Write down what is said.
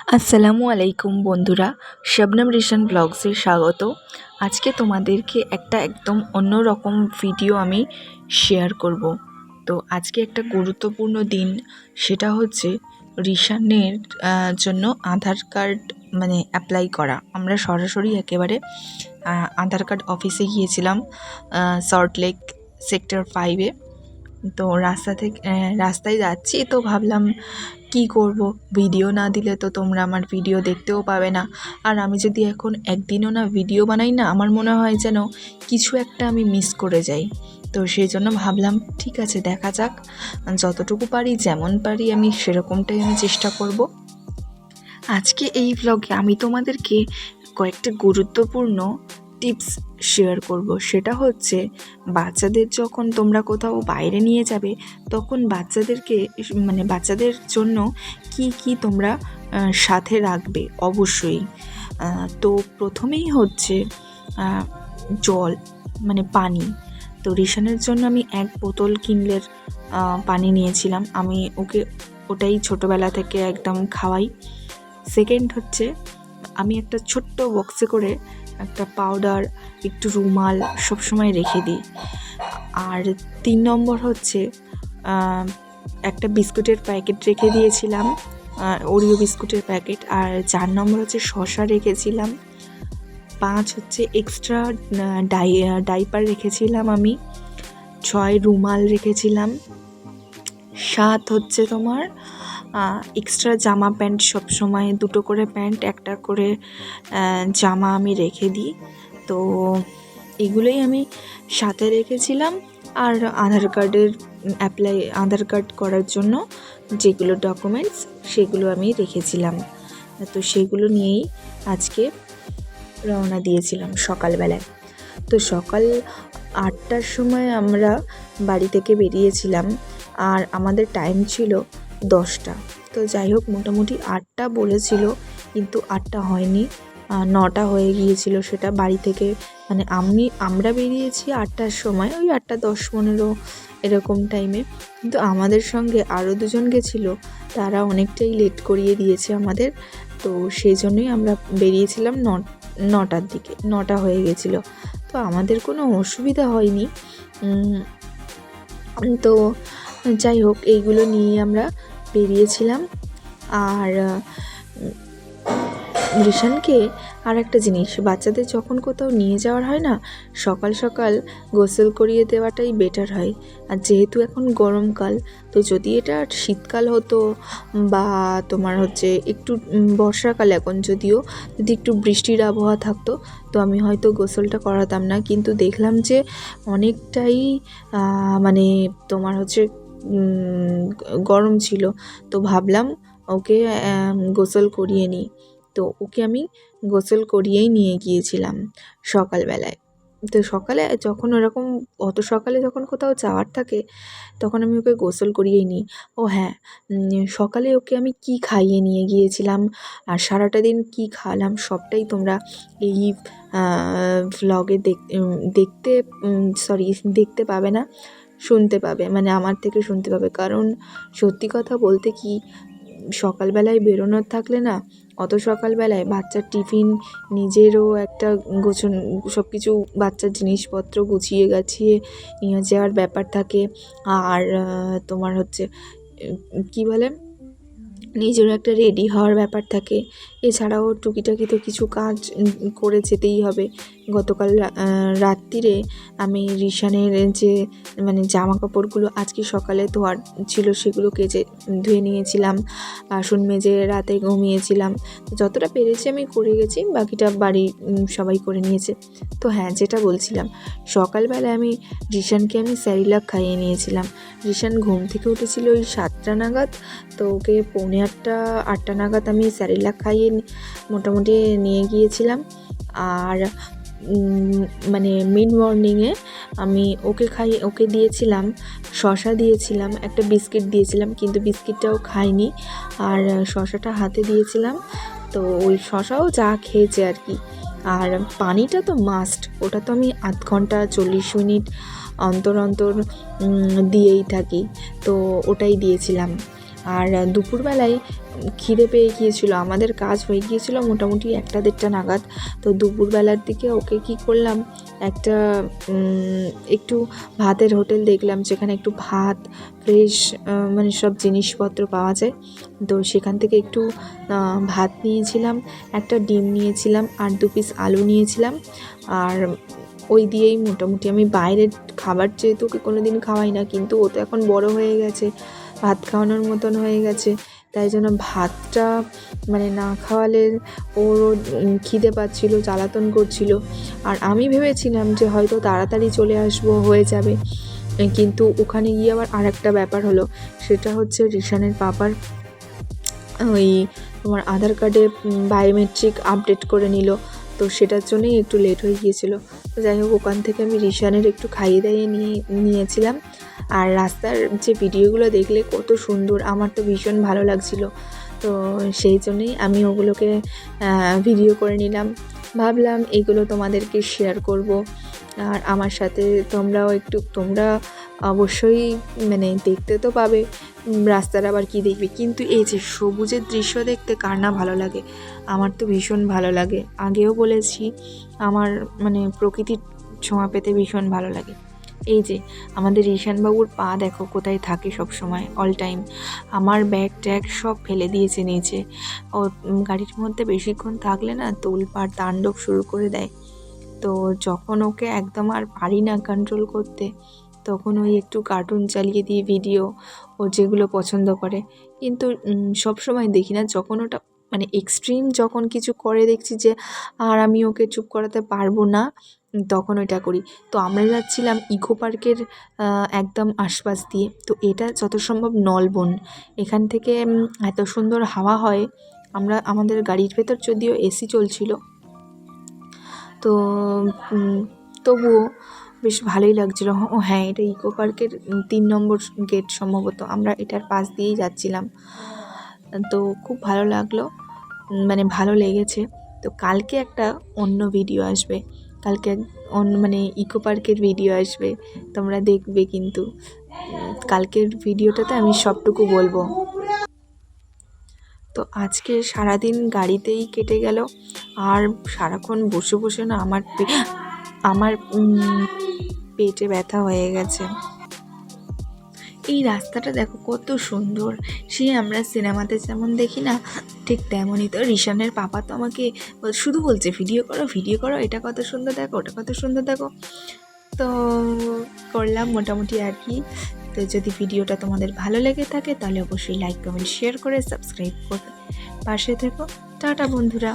আসসালামু আলাইকুম বন্ধুরা, শবনম রিশান ব্লগসে স্বাগত। আজকে তোমাদেরকে একটা একদম অন্যরকম ভিডিও আমি শেয়ার করব। তো আজকে একটা গুরুত্বপূর্ণ দিন, সেটা হচ্ছে রিশানের জন্য আধার কার্ড অ্যাপ্লাই করা। আমরা সরাসরি একেবারে আধার কার্ড অফিসে গিয়েছিলাম, সল্টলেক সেক্টর 5-এ। তো রাস্তায় যাচ্ছি, তো ভাবলাম কি করব, ভিডিও না দিলে তো তোমরা আমার ভিডিও দেখতেও পাবে না। আর আমি যদি এখন একদিনও না ভিডিও বানাই না, আমার মনে হয় যেন কিছু একটা আমি মিস করে যাই। তো সেই জন্য ভাবলাম ঠিক আছে, দেখা যাক, যতটুকু পারি যেমন পারি আমি সেরকমটাই আমি চেষ্টা করব। আজকে এই ব্লগে আমি তোমাদেরকে কয়েকটা গুরুত্বপূর্ণ টিপস শেয়ার করব। সেটা হচ্ছে বাচ্চাদের যখন তোমরা কোথাও বাইরে নিয়ে যাবে, তখন বাচ্চাদের জন্য কি কি তোমরা সাথে রাখবে অবশ্যই। তো প্রথমেই হচ্ছে জল, পানি। তো রিশানের জন্য আমি 1 বোতল কিনলের পানি নিয়েছিলাম। আমি ওকে ওটাই ছোটোবেলা থেকে একদম খাওয়াই। সেকেন্ড হচ্ছে আমি একটা ছোট্ট বক্সে করে একটা পাউডার, একটু রুমাল সবসময় রেখে দিই। আর 3 নম্বর হচ্ছে একটা বিস্কুটের প্যাকেট রেখে দিয়েছিলাম, ওরিও বিস্কুটের প্যাকেট। আর 4 নম্বর হচ্ছে শসা রেখেছিলাম। 5 হচ্ছে এক্সট্রা ডাইপার রেখেছিলাম আমি। 6 রুমাল রেখেছিলাম। 7 হচ্ছে তোমার এক্সট্রা জামা প্যান্ট, সবসময় 2টো করে প্যান্ট, 1টা করে জামা আমি রেখে দিই। তো এগুলোই আমি সাথে রেখেছিলাম। আর আধার কার্ড করার জন্য যেগুলো ডকুমেন্টস, সেগুলো আমি রেখেছিলাম। তো সেগুলো নিয়েই আজকে রওনা দিয়েছিলাম সকালবেলায়। তো সকাল 8টার সময় আমরা বাড়ি থেকে বেরিয়েছিলাম, আর আমাদের টাইম ছিল 10টা। তো যাই হোক, মোটামুটি 8টা বলেছিল, কিন্তু 8টা হয়নি, 9টা হয়ে গিয়েছিল। সেটা বাড়ি থেকে আমরা বেরিয়েছি 8টার সময়, ওই 8টা 10-15 এরকম টাইমে। কিন্তু আমাদের সঙ্গে আরও 2জন গেছিলো, তারা অনেকটাই লেট করিয়ে দিয়েছে আমাদের। তো সেই জন্যই আমরা বেরিয়েছিলাম 9টার দিকে, 9টা হয়ে গেছিলো। তো আমাদের কোনো অসুবিধা হয়নি। তো যাই হোক, এইগুলো নিয়ে আমরা বেরিয়েছিলাম। আর রিশানকে আর একটা জিনিস, বাচ্চাদের যখন কোথাও নিয়ে যাওয়ার হয় না, সকাল সকাল গোসল করিয়ে দেওয়াটাই বেটার হয়। আর যেহেতু এখন গরমকাল, তো যদি এটা শীতকাল হতো বা তোমার হচ্ছে একটু বর্ষাকাল, এখন যদি একটু বৃষ্টির আবহাওয়া থাকতো, তো আমি হয়তো গোসলটা করাতাম না। কিন্তু দেখলাম যে অনেকটাই তোমার হচ্ছে গরম ছিল, তো ভাবলাম ওকে গোসল করিয়ে নিই। তো ওকে আমি গোসল করিয়েই নিয়ে গিয়েছিলাম সকালবেলায়। তো সকালে যখন অত সকালে যখন কোথাও যাওয়ার থাকে, তখন আমি ওকে গোসল করিয়েই নিই। ও হ্যাঁ, সকালে ওকে আমি কি খাইয়ে নিয়ে গিয়েছিলাম আর সারাটা দিন কি খাওয়ালাম, সবটাই তোমরা এই ভ্লগে দেখতে পাবে না, শুনতে পাবে, আমার থেকে শুনতে পাবে। কারণ সত্যি কথা বলতে কি, সকালবেলায় বেরোনোর থাকলে না, অত সকালবেলায় বাচ্চার টিফিন, নিজেরও একটা সব কিছু বাচ্চার জিনিসপত্র গুছিয়ে গাছিয়ে নিয়ে যাওয়ার ব্যাপার থাকে। আর তোমার হচ্ছে কী বলে, নিজেরও একটা রেডি হওয়ার ব্যাপার থাকে। এছাড়াও টুকিটাকি তো কিছু কাজ করে যেতেই হবে। গতকাল রাত্রিরে আমি রিশানের যে জামা কাপড়গুলো আজকে সকালে ধোয়ার ছিল, সেগুলো ধুয়ে নিয়েছিলাম। বাসন মেজে রাতে ঘুমিয়েছিলাম। যতটা পেরেছি আমি করে গেছি, বাকিটা বাড়ির সবাই করে নিয়েছে। তো হ্যাঁ, যেটা বলছিলাম, সকালবেলায় আমি রিশানকে স্যারিলাক খাইয়ে নিয়েছিলাম। রিশান ঘুম থেকে উঠেছিল ওই 7টা নাগাদ। তো ওকে 7:45-8টা নাগাদ আমি স্যারিলাক খাইয়ে মোটামুটি নিয়ে গিয়েছিলাম। আর মিড মর্নিংয়ে আমি ওকে দিয়েছিলাম, শসা দিয়েছিলাম, একটা বিস্কিট দিয়েছিলাম, কিন্তু বিস্কিটটাও খাইনি, আর শসাটা হাতে দিয়েছিলাম। তো ওই শসাও যা খেয়েছে আর কি। আর পানিটা তো মাস্ট, ওটা তো আমি আধ ঘন্টা 40 মিনিট অন্তর দিয়েই থাকি, তো ওটাই দিয়েছিলাম। আর দুপুরবেলায় খিদে পেয়ে গিয়েছিলো, আমাদের কাজ হয়ে গিয়েছিলো মোটামুটি 1-1:30 নাগাদ। তো দুপুরবেলার দিকে ওকে কি করলাম, একটা একটু ভাতের হোটেল দেখলাম যেখানে একটু ভাত ফ্রেশ মানে সব জিনিসপত্র পাওয়া যায়। তো সেখান থেকে একটু ভাত নিয়েছিলাম, একটা ডিম নিয়েছিলাম আর 2 পিস আলু নিয়েছিলাম। আর ওই দিয়েই মোটামুটি আমি বাইরের খাবার যেহেতু ওকে কোনো দিন খাওয়াই না, কিন্তু ও তো এখন বড় হয়ে গেছে, ভাত খাওয়ানোর মতন হয়ে গেছে, তাই জন্য ভাতটা মানে না খাওয়ালে ওর খিদে পাচ্ছিল, জ্বালাতন করছিল। আর আমি ভেবেছিলাম যে হয়তো তাড়াতাড়ি চলে আসবো, হয়ে যাবে, কিন্তু ওখানে গিয়ে আবার আরেকটা ব্যাপার হলো, সেটা হচ্ছে রিশানের পাপার ওই তোমার আধার কার্ডে বায়োমেট্রিক আপডেট করে নিল, তো সেটার জন্যই একটু লেট হয়ে গিয়েছিলো। তো যাই হোক, ওখান থেকে আমি রিশানের একটু খাইয়ে দাইয়ে নিয়েছিলাম। আর রাস্তার যে ভিডিওগুলো দেখলে কত সুন্দর, আমার তো ভীষণ ভালো লাগছিল, তো সেই জন্যই আমি ওগুলোকে ভিডিও করে নিলাম। ভাবলাম এগুলো তোমাদেরকে শেয়ার করব, আর আমার সাথে তোমরা অবশ্যই মানে দেখতে তো পাবে, রাস্তার আবার কি দেখবে, কিন্তু এই যে সবুজের দৃশ্য দেখতে কার না ভালো লাগে, আমার তো ভীষণ ভালো লাগে। আগেও বলেছি আমার মানে প্রকৃতির ছোঁয়া পেতে ভীষণ ভালো লাগে। এই যে আমাদের ঈশানবাবুর পা দেখো কোথায় থাকে সব সময়, অল টাইম। আমার ব্যাগ ট্যাগ সব ফেলে দিয়েছে নিচে। ও গাড়ির মধ্যে বেশিক্ষণ থাকলে না তোলপাড় তাণ্ডব শুরু করে দেয়। তো যখন ওকে একদম আর পারি না কন্ট্রোল করতে, তখন ওই একটু কার্টুন চালিয়ে দিয়ে ভিডিও ও যেগুলো পছন্দ করে। কিন্তু সব সময় দেখি না, যখন ওটা মানে এক্সট্রিম যখন কিছু করে দেখছি যে আর আমি ওকে চুপ করাতে পারবো না, তখন ওইটা করি। তো আমরা যাচ্ছিলাম ইকো পার্কের একদম আশপাশ দিয়ে। তো এটা যত সম্ভব নলবন, এখান থেকে এত সুন্দর হাওয়া হয়। আমাদের গাড়ির ভেতর যদিও এসি চলছিল, তো তবুও বেশ ভালোই লাগছিলো। ও হ্যাঁ, এটা ইকো পার্কের 3 নম্বর গেট সম্ভবত, আমরা এটার পাশ দিয়েই যাচ্ছিলাম। তো খুব ভালো লাগলো, মানে ভালো লেগেছে। তো কালকে একটা অন্য ভিডিও আসবে, কালকে মানে ইকো পার্কের ভিডিও আসবে, তোমরা দেখবে কিন্তু। কালকের ভিডিওটাতে আমি সবটুকু বলবো। তো আজকে সারাদিন গাড়িতেই কেটে গেল, আর সারাক্ষণ বসে বসে না আমার পেটে ব্যথা হয়ে গেছে। এই রাস্তাটা দেখো কত সুন্দর, সে আমরা সিনেমাতে যেমন দেখি না, ঠিক তেমনই। তো রিশানের পাপা তো আমাকে শুধু বলছে ভিডিও করো, এটা কত সুন্দর দেখো, ওটা কত সুন্দর দেখো। তো করলাম মোটামুটি আর কি। তো যদি ভিডিওটা তোমাদের ভালো লেগে থাকে তাহলে অবশ্যই লাইক কমেন্ট শেয়ার করে সাবস্ক্রাইব করবে, পাশে থেকো। টাটা বন্ধুরা।